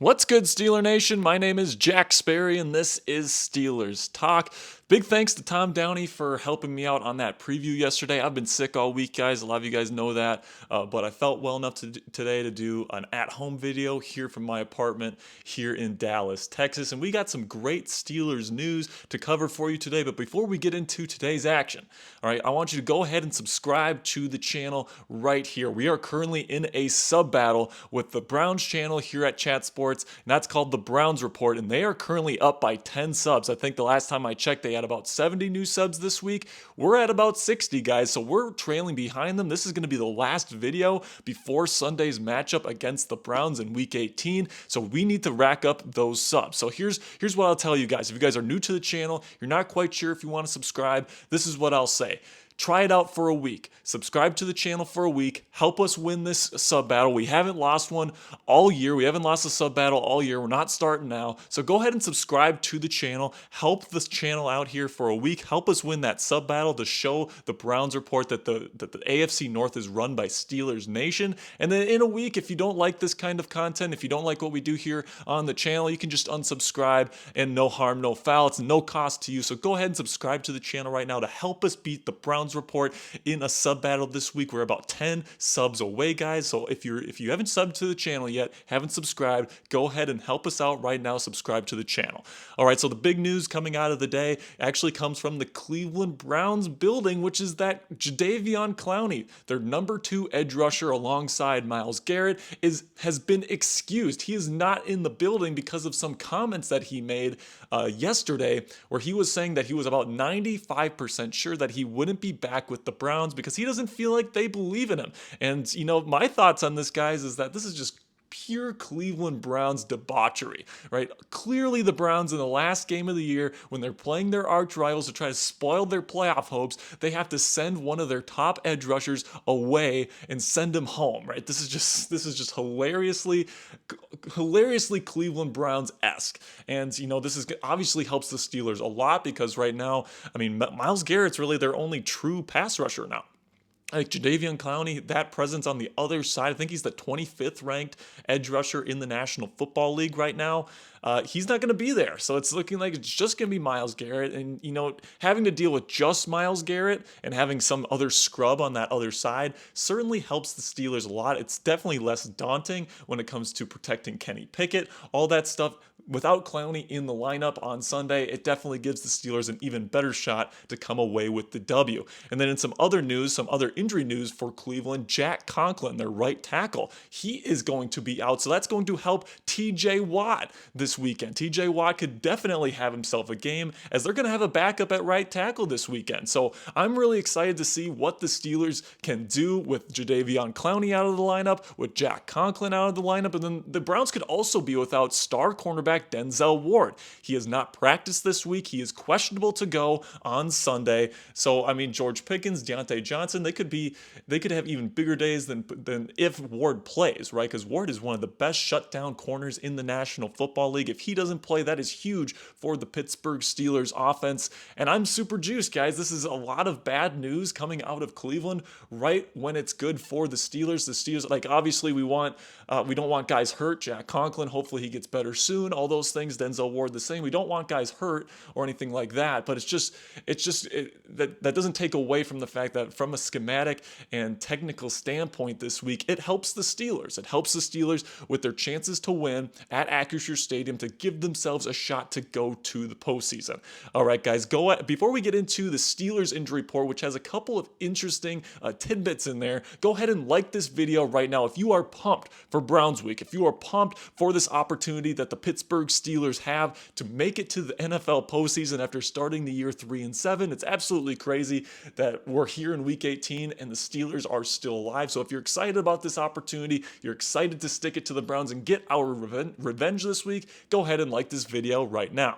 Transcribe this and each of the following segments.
What's good, Steeler Nation? My name is Jack Sperry, and this is Steelers Talk. Big thanks to Tom Downey for helping me out on that preview yesterday. I've been sick all week, guys. A lot of you guys know that, but I felt well enough today to do an at-home video here from my apartment here in Dallas, Texas. And we got some great Steelers news to cover for you today. But before we get into today's action, all right, I want you to go ahead and subscribe to the channel right here. We are currently in a sub-battle with the Browns channel here at Chat Sports, and that's called the Browns Report, and they are currently up by 10 subs. I think the last time I checked, they had about 70 new subs this week. We're at about 60, guys, so we're trailing behind them. This is going to be the last video before Sunday's matchup against the Browns in Week 18, so we need to rack up those subs. So here's what I'll tell you guys. If you guys are new to the channel, you're not quite sure if you want to subscribe, this is what I'll say. Try it out for a week. Subscribe to the channel for a week. Help us win this sub battle. We haven't lost one all year. We haven't lost a sub battle all year. We're not starting now. So go ahead and subscribe to the channel. Help this channel out here for a week. Help us win that sub battle to show the Browns Report that the AFC North is run by Steelers Nation. And then in a week, if you don't like this kind of content, if you don't like what we do here on the channel, you can just unsubscribe and no harm, no foul. It's no cost to you. So go ahead and subscribe to the channel right now to help us beat the Browns Report in a sub battle this week. We're about 10 subs away, guys. So if you haven't subbed to the channel yet, haven't subscribed, go ahead and help us out right now. Subscribe to the channel. All right, so the big news coming out of the day actually comes from the Cleveland Browns building, which is that Jadeveon Clowney, their number 2 edge rusher alongside Myles Garrett, has been excused. He is not in the building because of some comments that he made yesterday, where he was saying that he was about 95% sure that he wouldn't be back with the Browns because he doesn't feel like they believe in him. And, you know, my thoughts on this, guys, is that this is just pure Cleveland Browns debauchery, right? Clearly the Browns in the last game of the year, when they're playing their arch rivals to try to spoil their playoff hopes, they have to send one of their top edge rushers away and send him home, right? This is just hilariously Cleveland Browns-esque. And, you know, this is obviously helps the Steelers a lot because right now, I mean, Myles Garrett's really their only true pass rusher now. Like Jadeveon Clowney, that presence on the other side, I think he's the 25th ranked edge rusher in the National Football League right now. He's not going to be there. So it's looking like it's just going to be Myles Garrett. And, you know, having to deal with just Myles Garrett and having some other scrub on that other side certainly helps the Steelers a lot. It's definitely less daunting when it comes to protecting Kenny Pickett, all that stuff. Without Clowney in the lineup on Sunday, it definitely gives the Steelers an even better shot to come away with the W. And then in some other news, some other injury news for Cleveland, Jack Conklin, their right tackle, he is going to be out. So that's going to help TJ Watt this weekend. TJ Watt could definitely have himself a game as they're going to have a backup at right tackle this weekend. So I'm really excited to see what the Steelers can do with Jadeveon Clowney out of the lineup, with Jack Conklin out of the lineup, and then the Browns could also be without star cornerback Denzel Ward. He has not practiced this week. He is questionable to go on Sunday. So, I mean, George Pickens, Diontae Johnson, they could have even bigger days than if Ward plays, right? Because Ward is one of the best shutdown corners in the National Football League. If he doesn't play, that is huge for the Pittsburgh Steelers offense. And I'm super juiced, guys. This is a lot of bad news coming out of Cleveland right when it's good for the Steelers. The Steelers, like, obviously we don't want guys hurt. Jack Conklin, hopefully he gets better soon. All those things. Denzel Ward the same. We don't want guys hurt or anything like that, but that doesn't take away from the fact that from a schematic and technical standpoint this week, it helps the Steelers. It helps the Steelers with their chances to win at Acrisure Stadium to give themselves a shot to go to the postseason. All right, guys, before we get into the Steelers injury report, which has a couple of interesting tidbits in there, go ahead and like this video right now. If you are pumped for Browns Week, if you are pumped for this opportunity that the Pittsburgh Steelers have to make it to the NFL postseason after starting the year 3-7. It's absolutely crazy that we're here in Week 18 and the Steelers are still alive. So if you're excited about this opportunity, you're excited to stick it to the Browns and get our revenge this week, go ahead and like this video right now.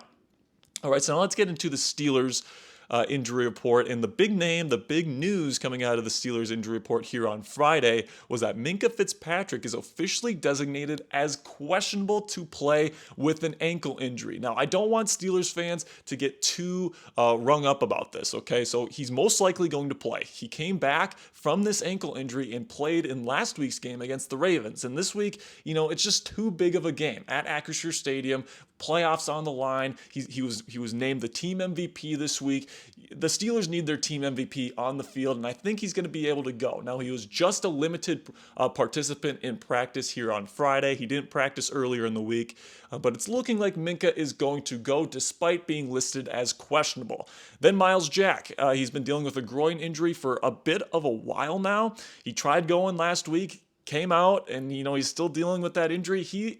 All right, so now let's get into the Steelers injury report. And the big name, the big news coming out of the Steelers injury report here on Friday was that Minkah Fitzpatrick is officially designated as questionable to play with an ankle injury. Now, I don't want Steelers fans to get too rung up about this, okay? So he's most likely going to play. He came back from this ankle injury and played in last week's game against the Ravens. And this week, it's just too big of a game at Acrisure Stadium. Playoffs on the line. He was named the team MVP this week. The Steelers need their team MVP on the field, and I think he's going to be able to go. Now, he was just a limited participant in practice here on Friday. He didn't practice earlier in the week, but it's looking like Minkah is going to go despite being listed as questionable. Then Myles Jack. He's been dealing with a groin injury for a bit of a while now. He tried going last week, came out, and he's still dealing with that injury. He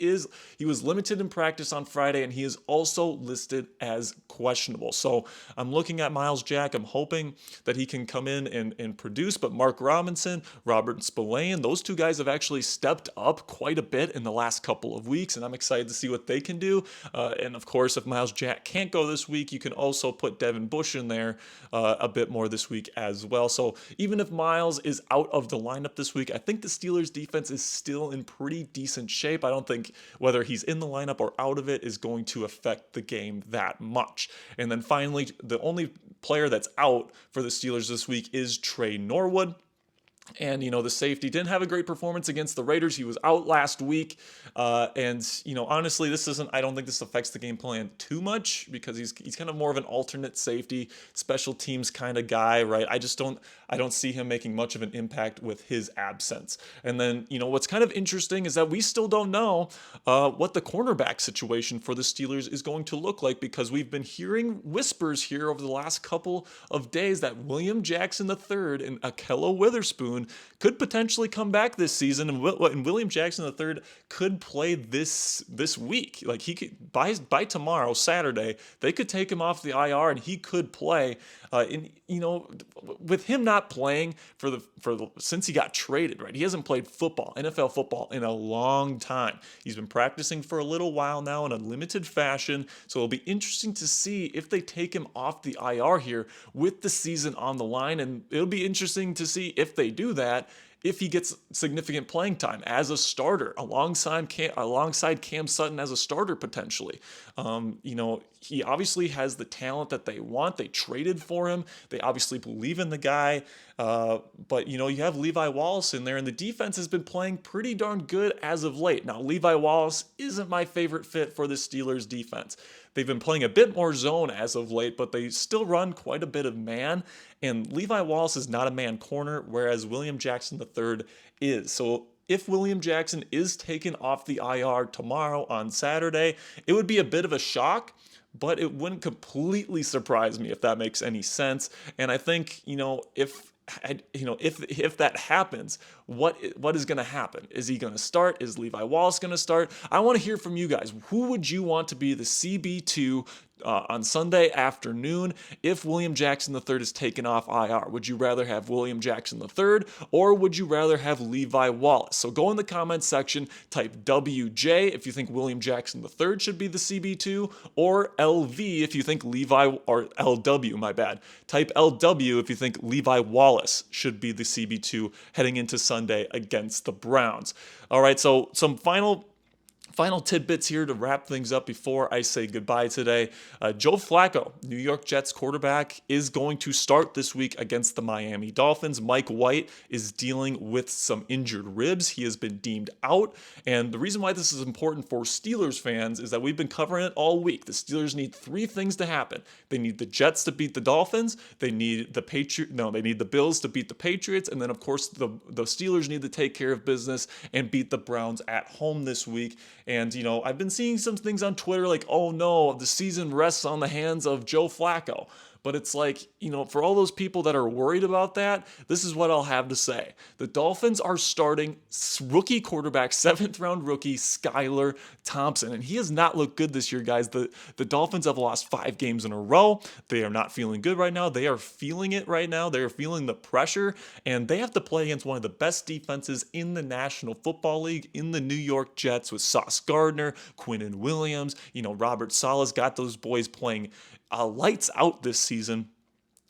was limited in practice on Friday, and he is also listed as questionable. So I'm looking at Myles Jack. I'm hoping that he can come in and produce, but Mark Robinson, Robert Spillane, those two guys have actually stepped up quite a bit in the last couple of weeks, and I'm excited to see what they can do. And of course, if Myles Jack can't go this week, you can also put Devin Bush in there a bit more this week as well. So even if Myles is out of the lineup this week, I think the Steelers defense is still in pretty decent shape. I don't think whether he's in the lineup or out of it is going to affect the game that much. And then finally, the only player that's out for the Steelers this week is Trey Norwood. And, the safety didn't have a great performance against the Raiders. He was out last week. Honestly, I don't think this affects the game plan too much because he's kind of more of an alternate safety, special teams kind of guy, right? I don't see him making much of an impact with his absence. And then, what's kind of interesting is that we still don't know what the cornerback situation for the Steelers is going to look like because we've been hearing whispers here over the last couple of days that William Jackson III and Ahkello Witherspoon could potentially come back this season, and William Jackson III could play this week. Like he could by tomorrow, Saturday, they could take him off the IR and he could play. With him not playing since he got traded, right? He hasn't played NFL football in a long time. He's been practicing for a little while now in a limited fashion, so it'll be interesting to see if they take him off the IR here with the season on the line, and it'll be interesting to see if they do that, if he gets significant playing time as a starter alongside Cam Sutton as a starter potentially. He obviously has the talent that they want. They traded for him. They obviously believe in the guy. But you have Levi Wallace in there, and the defense has been playing pretty darn good as of late. Now, Levi Wallace isn't my favorite fit for the Steelers defense. They've been playing a bit more zone as of late, but they still run quite a bit of man. And Levi Wallace is not a man corner, whereas William Jackson III is. So if William Jackson is taken off the IR tomorrow on Saturday, it would be a bit of a shock, but it wouldn't completely surprise me if that makes any sense. And I think, if that happens, what is going to happen? Is he going to start? Is Levi Wallace going to start? I want to hear from you guys. Who would you want to be the CB2 on Sunday afternoon if William Jackson III is taken off IR? Would you rather have William Jackson III or would you rather have Levi Wallace? So go in the comments section, type WJ if you think William Jackson III should be the CB2, or LV if you think Levi, or LW, my bad. Type LW if you think Levi Wallace should be the CB2 heading into Sunday against the Browns. All right, so some final tidbits here to wrap things up before I say goodbye today. Joe Flacco, New York Jets quarterback, is going to start this week against the Miami Dolphins. Mike White is dealing with some injured ribs. He has been deemed out. And the reason why this is important for Steelers fans is that we've been covering it all week. The Steelers need three things to happen. They need the Jets to beat the Dolphins. They need the Bills to beat the Patriots. And then, of course, the Steelers need to take care of business and beat the Browns at home this week. And, I've been seeing some things on Twitter like, oh no, the season rests on the hands of Joe Flacco. But it's like, for all those people that are worried about that, this is what I'll have to say. The Dolphins are starting rookie quarterback, 7th-round rookie, Skylar Thompson. And he has not looked good this year, guys. The Dolphins have lost 5 games in a row. They are not feeling good right now. They are feeling it right now. They are feeling the pressure. And they have to play against one of the best defenses in the National Football League, in the New York Jets, with Sauce Gardner, Quinnen Williams. Robert Saleh's got those boys playing lights out this season.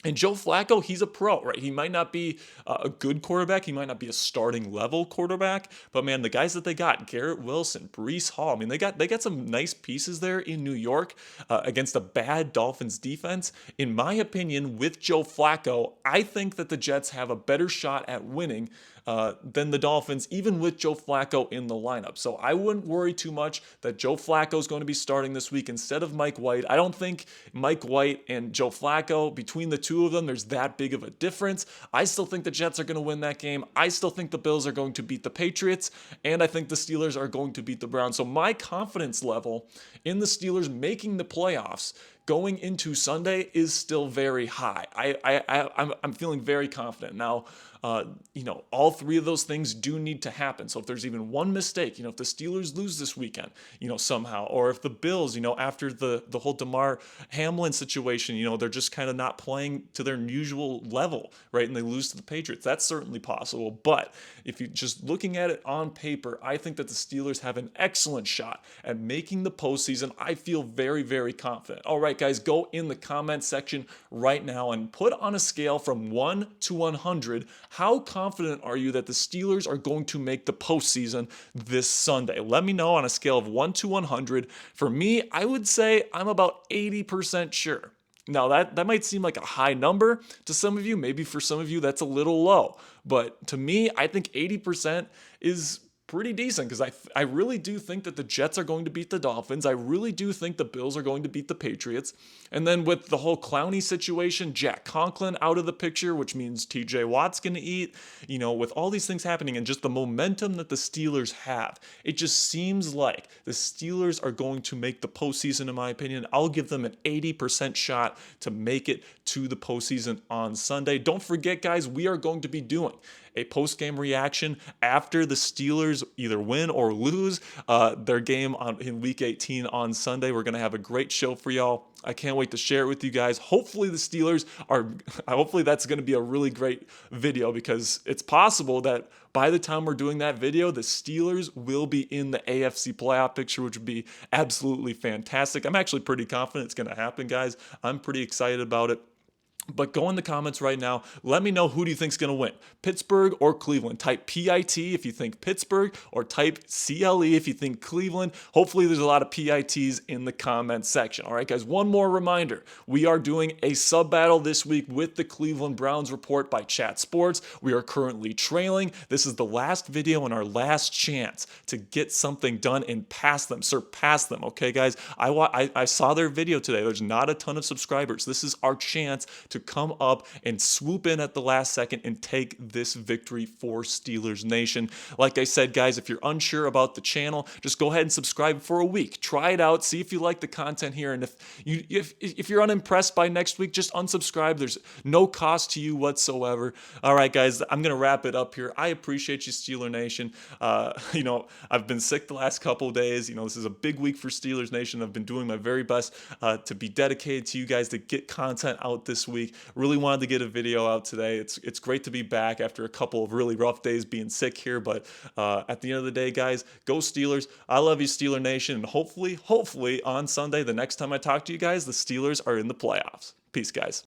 And Joe Flacco, he's a pro, right? He might not be a good quarterback. He might not be a starting level quarterback. But man, the guys that they got, Garrett Wilson, Breece Hall, I mean, they got some nice pieces there in New York against a bad Dolphins defense. In my opinion, with Joe Flacco, I think that the Jets have a better shot at winning than the Dolphins, even with Joe Flacco in the lineup. So I wouldn't worry too much that Joe Flacco is going to be starting this week instead of Mike White. I don't think Mike White and Joe Flacco, between the two of them, there's that big of a difference. I still think the Jets are going to win that game. I still think the Bills are going to beat the Patriots, and I think the Steelers are going to beat the Browns. So my confidence level in the Steelers making the playoffs going into Sunday is still very high. I'm feeling very confident. Now, all three of those things do need to happen. So if there's even one mistake, if the Steelers lose this weekend, somehow, or if the Bills, after the whole DeMar Hamlin situation, they're just kind of not playing to their usual level, right? And they lose to the Patriots, that's certainly possible. But if you're just looking at it on paper, I think that the Steelers have an excellent shot at making the postseason. I feel very, very confident. All right, guys, go in the comment section right now and put on a scale from 1 to 100. How confident are you that the Steelers are going to make the postseason this Sunday? Let me know on a scale of 1 to 100. For me, I would say I'm about 80% sure. Now, that might seem like a high number to some of you. Maybe for some of you, that's a little low. But to me, I think 80% is pretty decent because I really do think that the Jets are going to beat the Dolphins. I really do think the Bills are going to beat the Patriots. And then with the whole Clowney situation, Jack Conklin out of the picture, which means TJ Watt's going to eat, with all these things happening and just the momentum that the Steelers have, it just seems like the Steelers are going to make the postseason, in my opinion. I'll give them an 80% shot to make it to the postseason on Sunday. Don't forget, guys, we are going to be doing a post-game reaction after the Steelers either win or lose their game in Week 18 on Sunday. We're going to have a great show for y'all. I can't wait to share it with you guys. Hopefully that's going to be a really great video because it's possible that by the time we're doing that video, the Steelers will be in the AFC playoff picture, which would be absolutely fantastic. I'm actually pretty confident it's going to happen, guys. I'm pretty excited about it. But go in the comments right now. Let me know, who do you think is going to win, Pittsburgh or Cleveland? Type PIT if you think Pittsburgh, or type CLE if you think Cleveland. Hopefully there's a lot of PITs in the comment section. All right, guys, one more reminder. We are doing a sub battle this week with the Cleveland Browns report by Chat Sports. We are currently trailing. This is the last video and our last chance to get something done and surpass them. Okay, guys, I saw their video today. There's not a ton of subscribers. This is our chance to come up and swoop in at the last second and take this victory for Steelers Nation. Like I said, guys, if you're unsure about the channel, just go ahead and subscribe for a week. Try it out, see if you like the content here, and if you're unimpressed by next week, just unsubscribe. There's no cost to you whatsoever. All right, guys, I'm gonna wrap it up here. I appreciate you, Steeler Nation. I've been sick the last couple of days. This is a big week for Steelers Nation. I've been doing my very best to be dedicated to you guys, to get content out this week. Really wanted to get a video out today. It's great to be back after a couple of really rough days being sick here, but at the end of the day, guys, go Steelers. I love you, Steeler Nation, and hopefully on Sunday, the next time I talk to you guys, the Steelers are in the playoffs. Peace, guys.